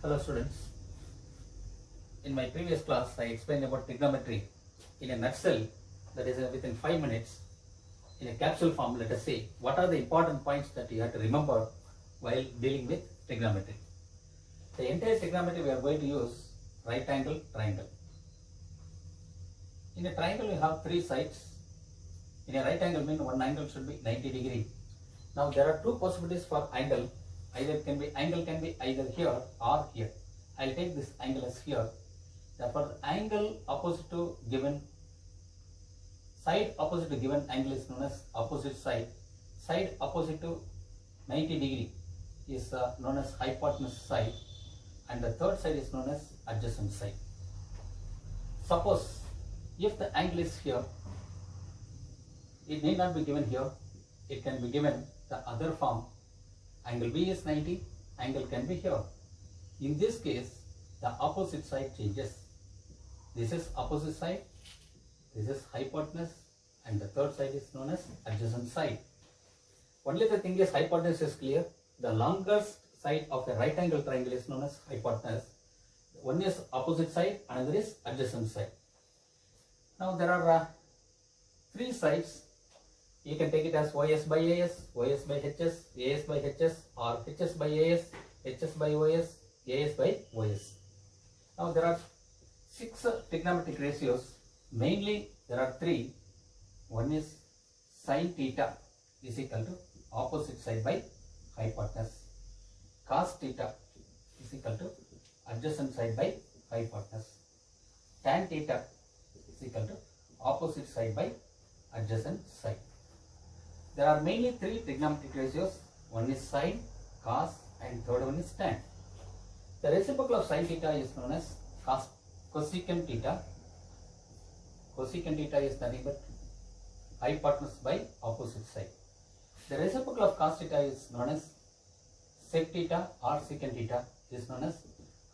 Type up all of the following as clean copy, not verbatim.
Hello students, in my previous class I explained about trigonometry in a nutshell, that is within 5 minutes in a capsule form. Let us see what are the important points that you have to remember while dealing with trigonometry. The entire trigonometry we are going to use right angle triangle. In a triangle we have 3 sides. In a right angle mean one angle should be 90 degree. Now there are 2 possibilities for angle. Angle can be either here or here. I'll take this angle as here. Therefore, angle opposite to given side opposite to given angle is known as opposite side. Side opposite to 90 degree is known as hypotenuse side, and the third side is known as adjacent side. Suppose if the angle is here, it need not be given here. It can be given the other form. Angle B is 90, angle can be here. In this case, the opposite side changes. This is opposite side, this is hypotenuse, and the third side is known as adjacent side. Only the thing is hypotenuse is clear. The longest side of a right angle triangle is known as hypotenuse. One is opposite side, another is adjacent side. Now there are 3 sides. You can take it as OS by AS, OS by HS, AS by HS, or HS by AS, HS by OS, AS by OS. Now there are 6 trigonometric ratios. Mainly there are 3. One is sin theta is equal to opposite side by hypotenuse. Cos theta is equal to adjacent side by hypotenuse. Tan theta is equal to opposite side by adjacent side. There are mainly 3 trigonometric ratios. One is sin, cos, and third one is tan. The reciprocal of sin theta is known as cosecant theta. Cosecant theta is nothing but hypotenuse by opposite side. The reciprocal of cos theta is known as sec theta or secant theta is known as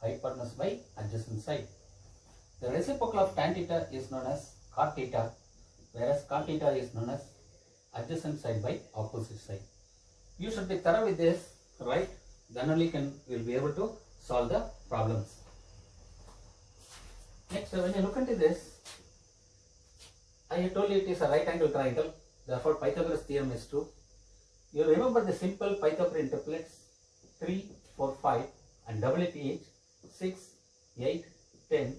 hypotenuse by adjacent side. The reciprocal of tan theta is known as cot theta, whereas cot theta is known as adjacent side by opposite side. You should be thorough with this, right? Then only will be able to solve the problems. Next, when you look into this, I have told you it is a right angle triangle. Therefore, Pythagoras theorem is true. You remember the simple Pythagorean triplets 3, 4, 5 and double it each 6, 8, 10.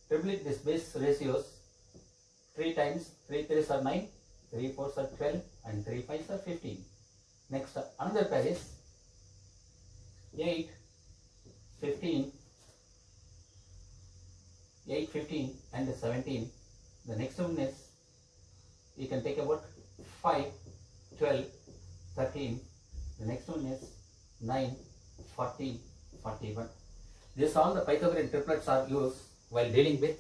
Triplet this base ratios 3 times 3 3s are 9. 3 4s are 12 and 3 5s are 15. Next, another pair is 8, 15, 8, 15 and 17. The next one is, you can take about 5, 12, 13. The next one is 9, 14, 41. This all the Pythagorean triplets are used while dealing with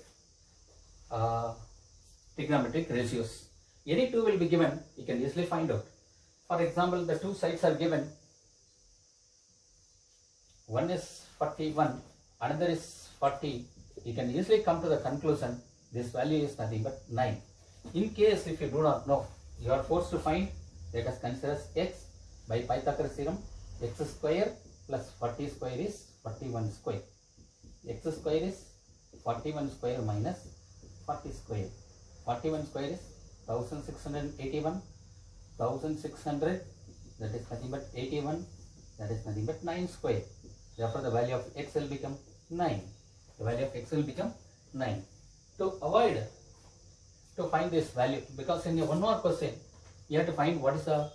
trigonometric ratios. Any 2 will be given, you can easily find out. For example, the 2 sides are given. One is 41, another is 40. You can easily come to the conclusion this value is nothing but 9. In case if you do not know, you are forced to find. Let us consider x by Pythagoras theorem. X square plus 40 square is 41 square. X square is 41 square minus 40 square. 41 square is 1681, 1600, that is nothing but 81, that is nothing but 9 square. Therefore, the value of x will become 9. The value of x will become 9. To avoid to find this value, because in your 1 more question, you have to find what is the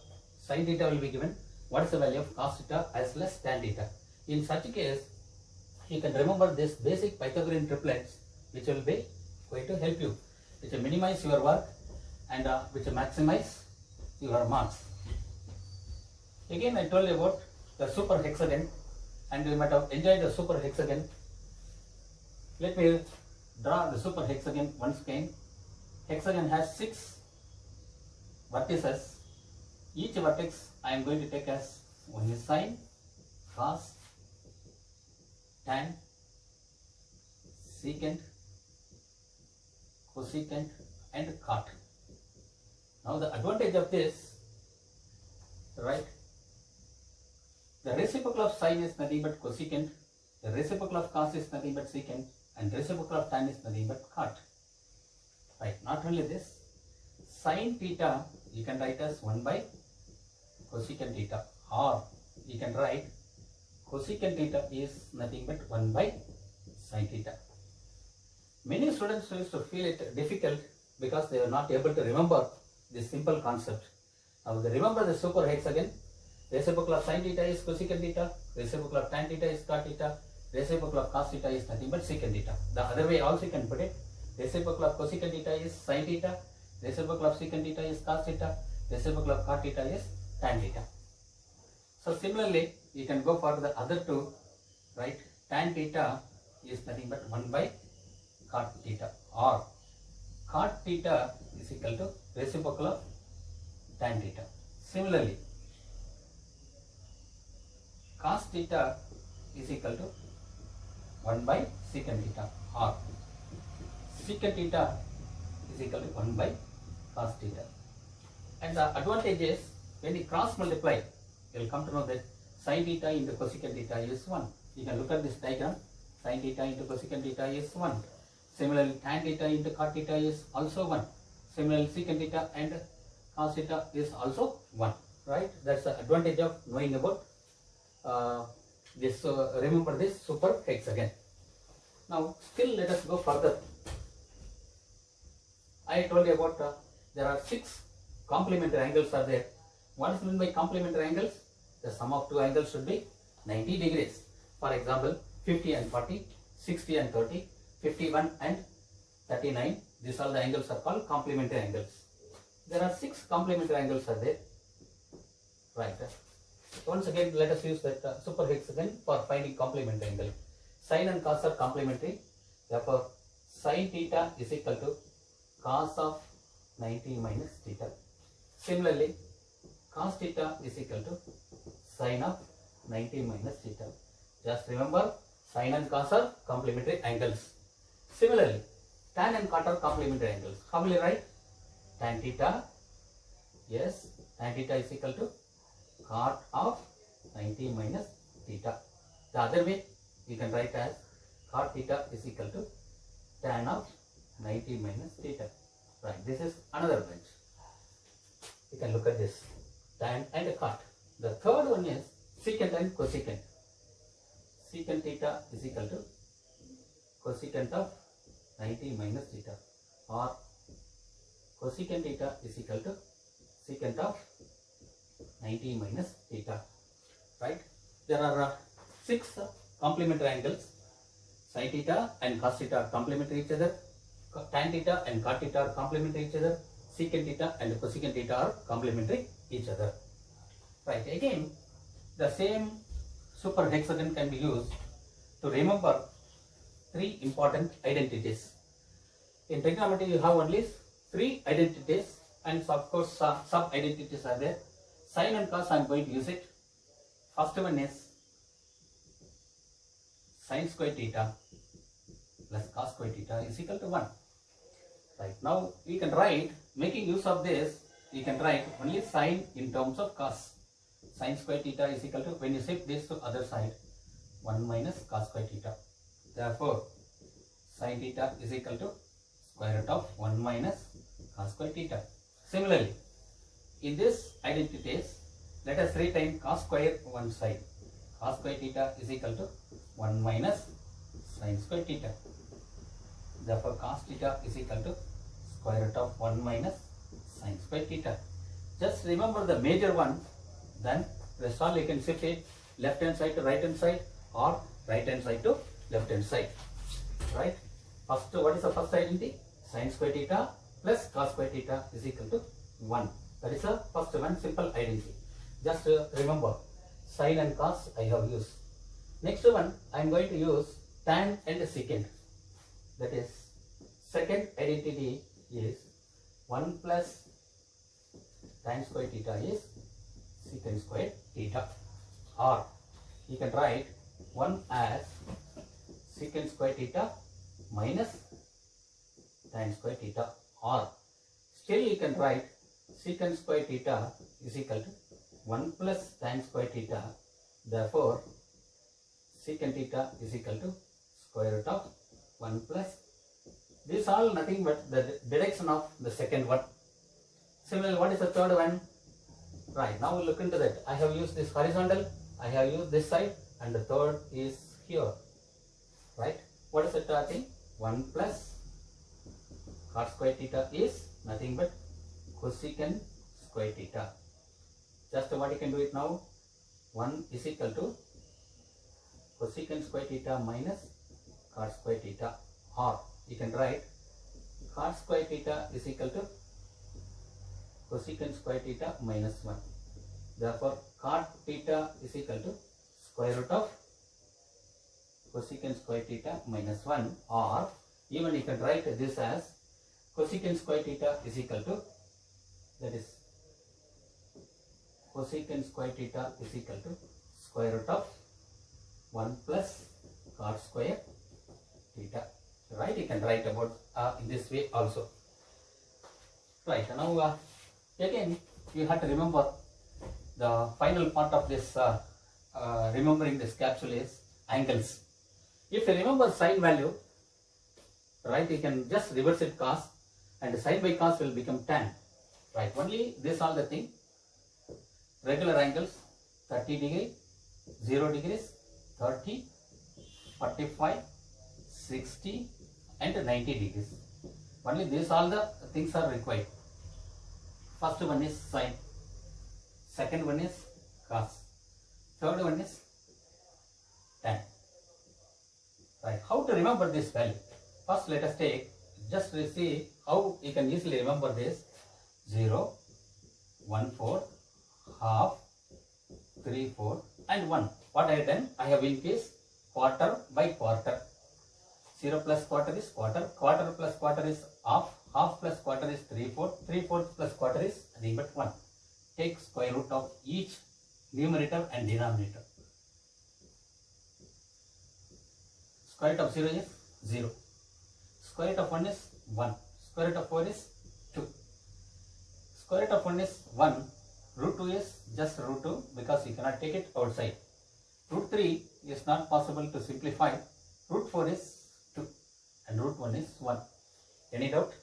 sin theta will be given, what is the value of cos theta as well as tan theta. In such a case, you can remember this basic Pythagorean triplets, which will be going to help you, which will minimize your work and which will maximize your marks. Again, I told you about the super hexagon, and you might have enjoyed the super hexagon. Let me draw the super hexagon once again. Hexagon has 6 vertices. Each vertex I am going to take as one is sin, cos, tan, secant, cosecant and cot. Now the advantage of this, right, the reciprocal of sin is nothing but cosecant. The reciprocal of cos is nothing but secant, and reciprocal of tan is nothing but cot. Right, not only this, sin theta you can write as 1 by cosecant theta, or you can write cosecant theta is nothing but 1 by sin theta. Many students used to feel it difficult because they were not able to remember this simple concept. Now they remember the superhexagon. Reciprocal of sin theta is cosecant theta, reciprocal of tan theta is cot theta, reciprocal of cos theta is nothing but secant theta. The other way also you can put it. Reciprocal of cosecant theta is sin theta, reciprocal of secant theta is cos theta, reciprocal of cot theta is tan theta. So similarly, you can go for the other two, right? Tan theta is nothing but 1 by cot theta, or cot theta is equal to reciprocal of tan theta. Similarly, cos theta is equal to 1 by secant theta, or secant theta is equal to 1 by cos theta. And the advantage is when you cross multiply, you will come to know that sin theta into cosecant theta is 1. You can look at this diagram. Sin theta into cosecant theta is 1. Similarly, tan theta into cot theta is also 1. Similarly, secant theta and cos theta is also 1. Right? That's the advantage of knowing about this. Remember this super hexagon. Now, still let us go further. I told you about there are 6 complementary angles are there. What is meant by complementary angles? The sum of two angles should be 90 degrees. For example, 50 and 40, 60 and 30, 51 and 39. These all the angles are called complementary angles. There are 6 complementary angles are there. Right. Once again, let us use that super hexagon for finding complementary angle. Sin and cos are complementary. Therefore, sin theta is equal to cos of 90 minus theta. Similarly, cos theta is equal to sin of 90 minus theta. Just remember, sin and cos are complementary angles. Similarly, tan and cot are complementary angles. How will you write? Tan theta, yes, tan theta is equal to cot of 90 minus theta. The other way, you can write as cot theta is equal to tan of 90 minus theta. Right, this is another branch. You can look at this, tan and cot. The third one is secant and cosecant. Secant theta is equal to cosecant of 90 minus theta, or cosecant theta is equal to secant of 90 minus theta. Right? There are 6 complementary angles. Sin theta and cos theta are complementary each other. Tan theta and cot theta are complementary each other. Secant theta and cosecant theta are complementary each other. Right. Again, the same super hexagon can be used to remember 3 important identities. In trigonometry, you have only 3 identities, and of course sub identities are there. Sin and cos, I am going to use it. First one is sin square theta plus cos square theta is equal to 1. Right. Now we can write, making use of this, you can write only sin in terms of cos. Sin square theta is equal to, when you shift this to other side, 1 minus cos square theta. Therefore, sin theta is equal to square root of 1 minus cos square theta. Similarly, in this identities, let us rewrite cos square one side. Cos square theta is equal to 1 minus sin square theta. Therefore, cos theta is equal to square root of 1 minus sin square theta. Just remember the major one, then rest all you can shift it left hand side to right hand side, or right hand side to left hand side. Right? First, what is the first identity? Sin square theta plus cos square theta is equal to 1. That is the first one, simple identity. Just remember, sin and cos I have used. Next one, I am going to use tan and secant. That is, second identity is 1 plus tan square theta is secant square theta. Or you can write 1 as secant square theta minus tan square theta, or still you can write secant square theta is equal to 1 plus tan square theta. Therefore, secant theta is equal to square root of 1 plus. This all nothing but the direction of the second one. Similarly, what is the third one? Right, now we look into that. I have used this horizontal, I have used this side, and the third is here. Right? What is the third thing? 1 plus cos square theta is nothing but cosecant square theta. Just what you can do it now? 1 is equal to cosecant square theta minus cot square theta, or you can write cot square theta is equal to cosecant square theta minus 1. Therefore, cot theta is equal to square root of cosecant square theta minus 1, or even you can write this as cosecant square theta is equal to, that is cosecant square theta is equal to square root of 1 plus cot square theta. Right, you can write about in this way also. Right, now again you have to remember the final part of this remembering this capsule is angles. If you remember sine value, right, you can just reverse it cos, and sine by cos will become tan. Right, only this all the thing. Regular angles 30 degree, 0 degrees, 30, 45, 60 and 90 degrees. Only these all the things are required. First one is sine, second one is cos, third one is tan. Right, how to remember this value? First let us take, just see how you can easily remember this. 0, 1/4, half, 3/4 and 1. What I have done? I have increased quarter by quarter. 0 plus quarter is quarter, quarter plus quarter is half, half plus quarter is 3/4, 3/4 plus quarter is nothing but 1. Take square root of each numerator and denominator. Square root of 0 is 0. Square root of 1 is 1. Square root of 4 is 2. Square root of 1 is 1. Root 2 is just root 2 because you cannot take it outside. Root 3 is not possible to simplify. Root 4 is 2 and root 1 is 1. Any doubt?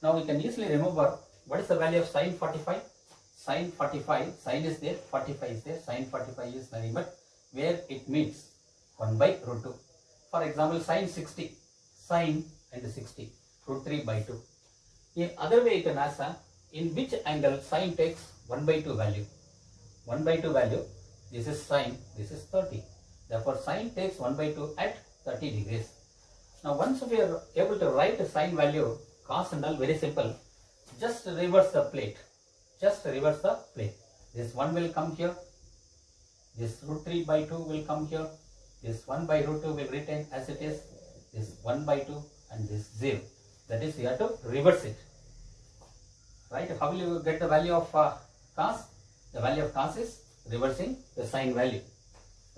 Now we can easily remember what is the value of sine 45. Sine 45, sine is there, 45 is there. Sine 45 is nothing but where it meets 1 by root 2. For example, sine 60, sine and 60, root 3 by 2. In other way you can ask, in which angle sine takes 1 by 2 value? 1 by 2 value, this is sine, this is 30. Therefore, sine takes 1 by 2 at 30 degrees. Now, once we are able to write the sine value, cos and all, very simple. Just reverse the plate. Just reverse the plate. This 1 will come here. This root 3 by 2 will come here. This 1 by root 2 will retain as it is. This 1 by 2 and this 0. That is, you have to reverse it. Right? How will you get the value of cos? The value of cos is reversing the sine value.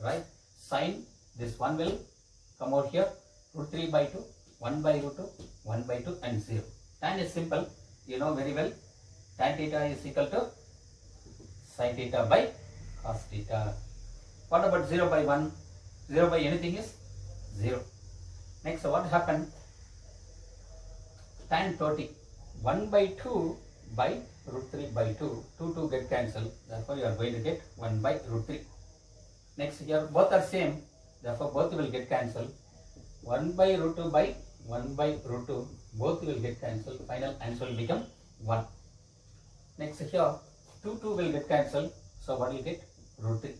Right? Sine, this 1 will come out here. Root 3 by 2, 1 by root 2, 1 by 2 and 0. Tan is simple. You know very well. Tan theta is equal to sin theta by cos theta. What about 0 by 1? 0 by anything is 0. Next, what happened? Tan 30. 1 by 2 by root 3 by 2. 2 get cancelled. Therefore, you are going to get 1 by root 3. Next, here both are same. Therefore, both will get cancelled. 1 by root 2 by 1 by root 2. Both will get cancelled. Final answer will become 1. Next, here 2 will get cancelled. So, what will get? Root 3.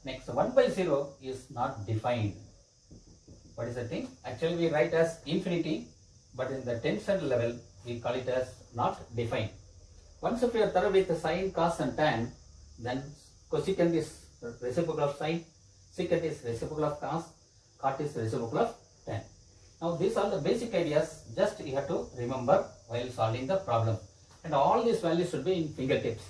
Next, 1 by 0 is not defined. What is the thing? Actually, we write as infinity, but in the tension level, we call it as not defined. Once if you are thorough with the sine, cos and tan, then cosecant is reciprocal of sine, secant is reciprocal of cos, cot is reciprocal of tan. Now, these are the basic ideas, just you have to remember while solving the problem. And all these values should be in fingertips.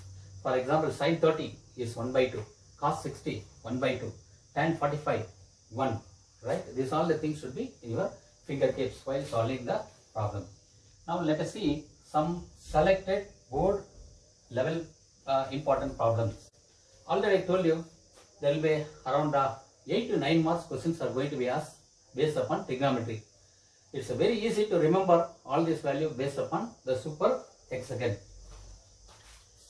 For example, sine 30 is 1 by 2, cos 60, 1 by 2, tan 45, 1. Right? These all the things should be in your fingertips while solving the problem. Now, let us see some selected board level important problems. Already I told you there will be around 8 to 9 marks questions are going to be asked based upon trigonometry. It's very easy to remember all this value based upon the super hexagon.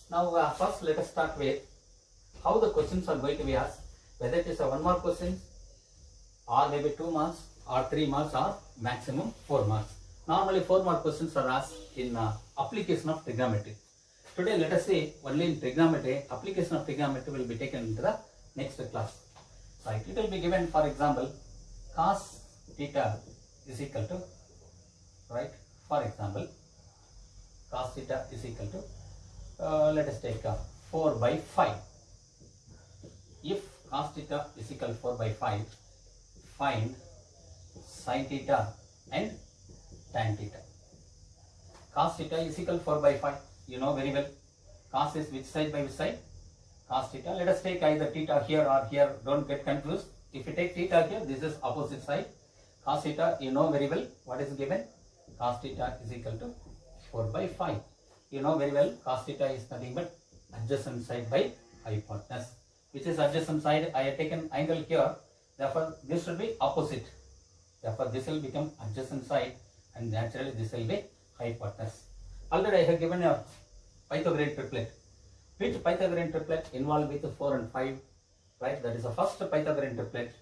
Now first let us start with how the questions are going to be asked, whether it is a 1 mark question or maybe 2 marks or 3 marks or maximum 4 marks. Normally 4 mark questions are asked in application of trigonometry. Today let us see only in trigonometry. Application of trigonometry will be taken into the next class. Right, it will be given, for example, cos theta is equal to, right, for example, cos theta is equal to, let us take 4 by 5. If cos theta is equal to 4 by 5, find sin theta and tan theta. Cos theta is equal to 4 by 5. You know very well. Cos is which side by which side? Cos theta. Let us take either theta here or here. Don't get confused. If you take theta here, this is opposite side. Cos theta, you know very well what is given. Cos theta is equal to 4 by 5. You know very well cos theta is nothing but adjacent side by hypotenuse. Which is adjacent side? I have taken angle here. Therefore, this will be opposite. Therefore, this will become adjacent side and naturally this will be hypotenuse. Already I have given a Pythagorean triplet. Which Pythagorean triplet involved with 4 and 5? Right, that is the first Pythagorean triplet.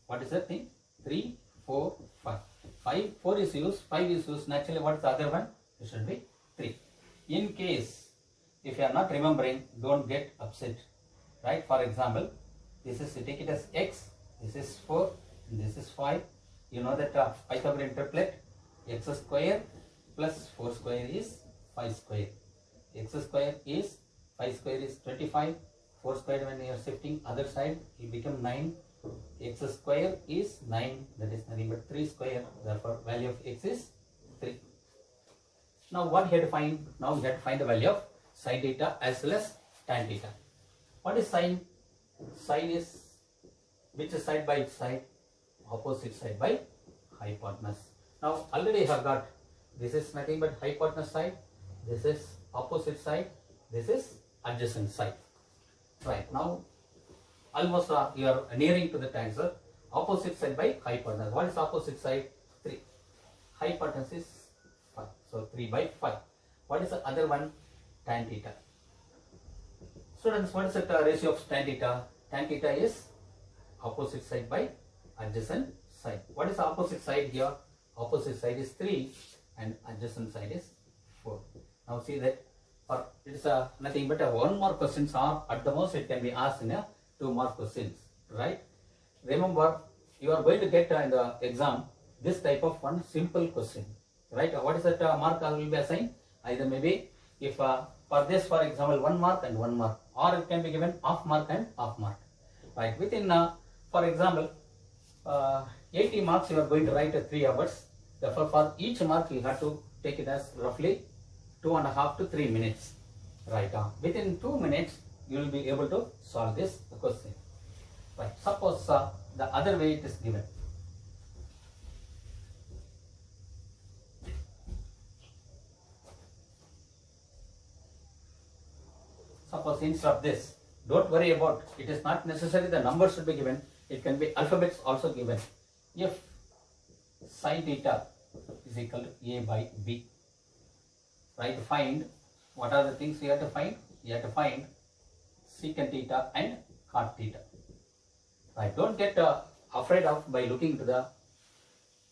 What is that thing? 3, 4, 5. 4 is used, 5 is used. Naturally, what is the other one? It should be 3. In case, if you are not remembering, don't get upset. Right, for example, this is, take it as x, this is 4, and this is 5. You know that Pythagorean triplet, x square plus 4 square is 5 square. X square is 5 square is 25. 4 square when you are shifting other side, it become 9. X square is 9. That is nothing but 3 square. Therefore, value of x is 3. Now, what we have to find? Now we have to find the value of sin theta as well as tan theta. What is sine? Sine is which side by which side? Opposite side by hypotenuse. Now, already I have got this is nothing but hypotenuse side. This is opposite side. This is adjacent side. Right, now almost you are nearing to the answer. Opposite side by hypotenuse. What is opposite side? 3. Hypotenuse is 5. So 3 by 5. What is the other one? Tan theta. Students, what is the ratio of tan theta? Tan theta is opposite side by adjacent side. What is the opposite side here? Opposite side is 3 and adjacent side is 4. Now see that it is nothing but a 1 mark questions, or at the most it can be asked in a 2 mark questions, right? Remember, you are going to get in the exam this type of one simple question, right? What is that mark will be assigned? Either maybe if for this, for example, 1 mark and 1 mark, or it can be given half mark and half mark, right? Within for example 80 marks you are going to write 3 hours. Therefore, for each mark you have to take it as roughly 2.5 to 3 minutes. Right, within 2 minutes you will be able to solve this question. Right, suppose the other way it is given. Suppose instead of this, don't worry about, it is not necessary the numbers should be given, it can be alphabets also given. If sin theta is equal to a by b, right, find what are the things you have to find? You have to find secant theta and cot theta. Right, don't get afraid of by looking to the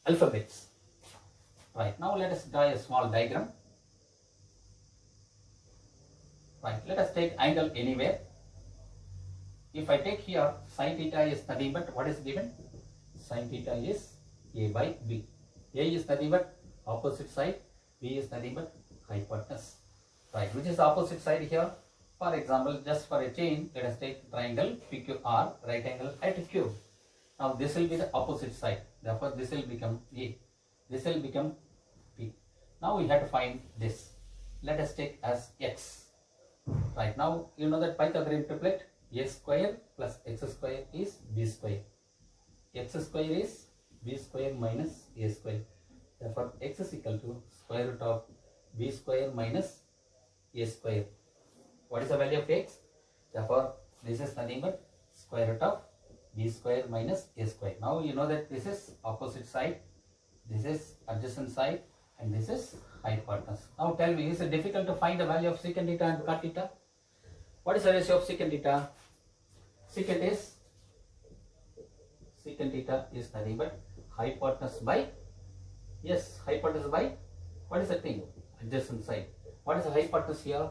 alphabets. Right, now let us draw a small diagram. Right, let us take angle anywhere. If I take here sin theta is nothing but what is given? Sin theta is a by b. A is nothing but opposite side, b is nothing but hypotenuse. Right, which is the opposite side here? For example, just for a chain, let us take triangle PQR, right angle at Q. Now this will be the opposite side. Therefore, this will become A. This will become P. Now we have to find this. Let us take as X. Right, now you know that Pythagorean triplet, A square plus X square is B square. X square is B square minus A square. Therefore, X is equal to square root of B square minus A square. What is the value of X? Therefore, this is nothing but square root of b square minus a square. Now you know that this is opposite side, this is adjacent side, and this is hypotenuse. Now tell me, is it difficult to find the value of secant theta and cot theta? What is the ratio of secant theta? Secant theta is nothing but hypotenuse by, yes, hypotenuse by, what is the thing? Adjacent side. What is the hypotenuse here?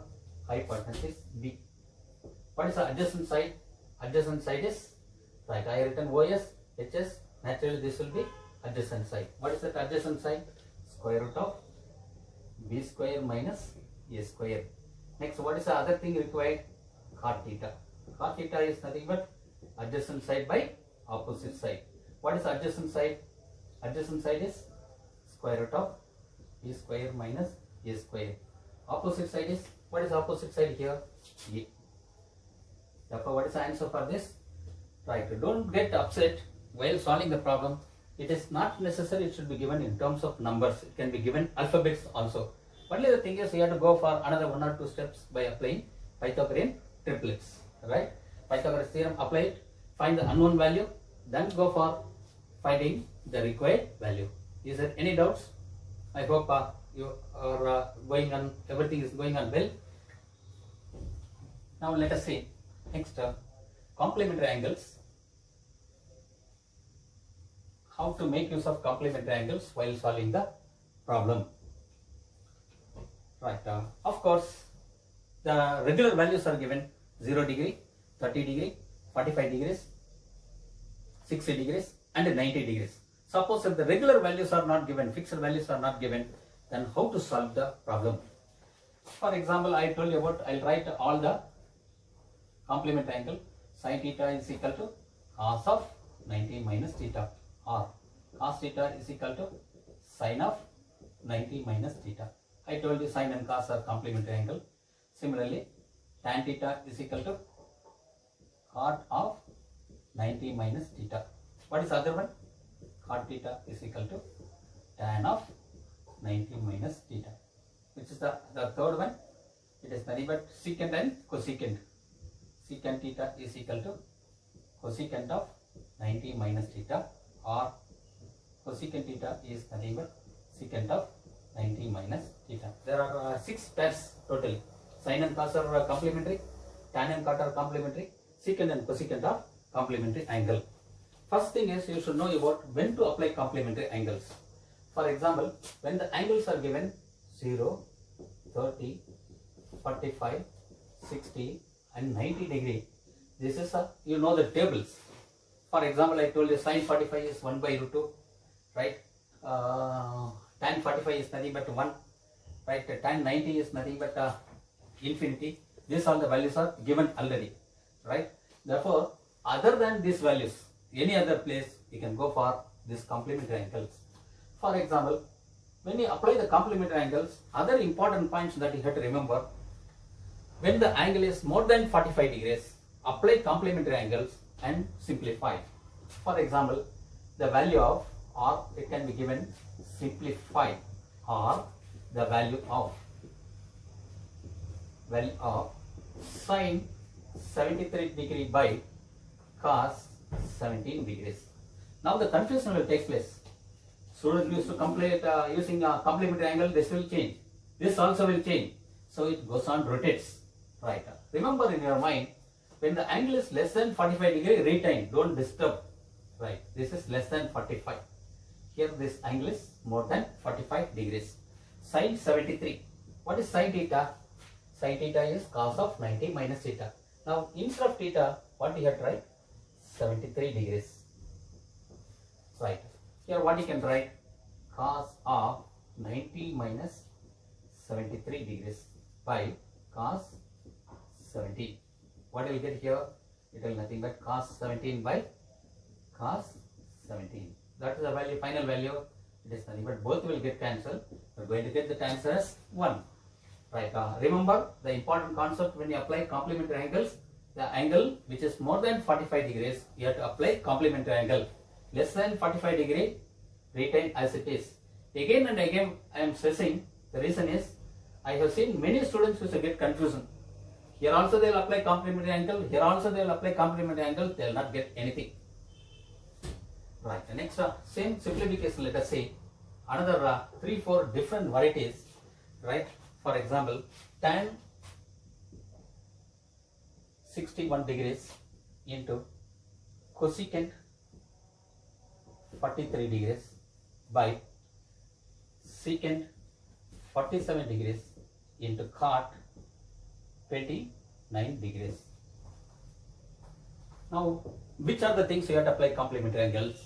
Hypotenuse is b. What is the adjacent side? Adjacent side is, right, I have written OS, HS, naturally this will be adjacent side. What is that adjacent side? Square root of b square minus a square. Next, what is the other thing required? Cot theta. Cot theta is nothing but adjacent side by opposite side. What is adjacent side? Adjacent side is square root of b square minus a square. Opposite side is, what is opposite side here? A. Therefore, what is the answer for this? Right, don't get upset while solving the problem. It is not necessary it should be given in terms of numbers. It can be given alphabets also. Only the thing is you have to go for another 1 or 2 steps by applying Pythagorean triplets. Right? Pythagoras theorem, apply it, find the unknown value, then go for finding the required value. Is there any doubts? I hope you are going on, everything is going on well. Now let us see next complementary angles. How to make use of complementary angles while solving the problem. Right, of course the regular values are given 0 degree, 30 degree, 45 degrees, 60 degrees and 90 degrees. Suppose if the regular values are not given, fixed values are not given, then how to solve the problem? For example, I told you about, I'll write all the complementary angle. Sin theta is equal to cos of 90 minus theta, or cos theta is equal to sin of 90 minus theta. I told you sin and cos are complementary angle. Similarly, tan theta is equal to cot of 90 minus theta. What is the other one? Cot theta is equal to tan of 90 minus theta. Which is the third one? It is nothing but secant and cosecant. Secant theta is equal to cosecant of 90 minus theta, or cosecant theta is nothing but secant of 90 minus theta. There are 6 pairs totally. Sin and cos are complementary, tan and cot are complementary, secant and cosecant are complementary angle. First thing is you should know about when to apply complementary angles. For example, when the angles are given 0, 30, 45, 60 and 90 degree, this is you know the tables. For example, I told you sin 45 is 1 by root 2, right? Tan 45 is nothing but 1, right? Tan 90 is nothing but infinity. These all the values are given already, right? Therefore, other than these values, any other place you can go for these complementary angles. For example, when you apply the complementary angles, other important points that you have to remember: when the angle is more than 45 degrees, apply complementary angles and simplify. For example, the value of, or it can be given simplify, or the value of sin 73 degree by cos 17 degrees. Now the confusion will take place. Students used to complete using a complementary angle, this will change. This also will change. So it goes on, rotates. Right. Remember in your mind, when the angle is less than 45 degree, retain, don't disturb. Right. This is less than 45. Here this angle is more than 45 degrees. Sin 73. What is sin theta? Sin theta is cos of 90 minus theta. Now instead of theta, what we have to write? 73 degrees. Right. Here what you can write? Cos of 90 minus 73 degrees by cos 17. What will get here? It will nothing but cos 17 by cos 17. That is the value, final value. It is nothing but both will get cancelled. We are going to get the answer as 1. Right. Remember the important concept when you apply complementary angles. The angle which is more than 45 degrees, you have to apply complementary angle. Less than 45 degree, retain as it is. Again and again I am stressing, the reason is I have seen many students who get confusion. Here also they will apply complementary angle, here also they will apply complementary angle, they will not get anything. Right. The next same simplification. Let us say another 3-4 different varieties. Right. For example, tan 61 degrees into cosecant 43 degrees by secant 47 degrees into cot 29 degrees. Now, which are the things you have to apply complementary angles?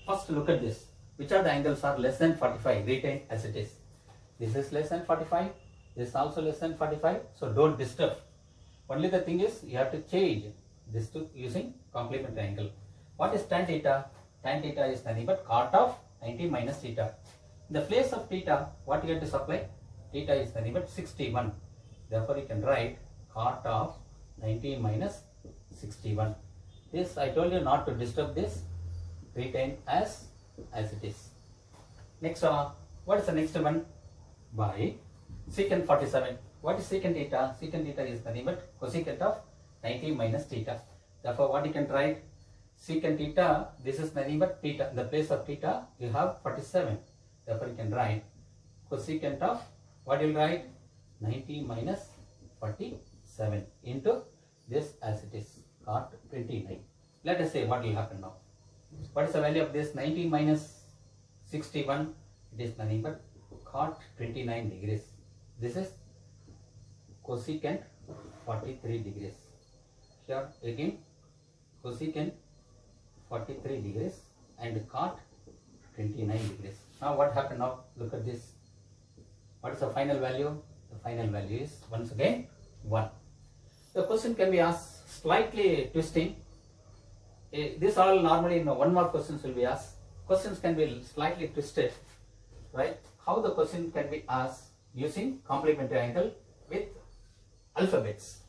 First, look at this. Which are the angles are less than 45? Retain as it is. This is less than 45. This is also less than 45. So, don't disturb. Only the thing is, you have to change this to using complementary angle. What is tan theta? Tan theta is nothing but cot of 90 minus theta. In the place of theta, what you have to supply? Theta is nothing but 61. Therefore, you can write cot of 90 minus 61. This I told you not to disturb this. Retain as it is. Next, what is the next one? By secant 47. What is secant theta? Secant theta is nothing but cosecant of 90 minus theta. Therefore, what you can write? Secant theta, this is nothing but theta. In the place of theta, you have 47. Therefore, you can write cosecant of, what you will write? 90 minus 47 into this as it is, cot 29. Let us say what will happen now. What is the value of this? 90 minus 61, it is nothing but cot 29 degrees. This is cosecant 43 degrees. Here again cosecant 43 degrees and cot 29 degrees. Now what happened now? Look at this. What is the final value? The final value is once again 1. The question can be asked slightly twisting. This all normally in 1 mark questions will be asked. Questions can be slightly twisted, right? How the question can be asked using complementary angle with alphabets.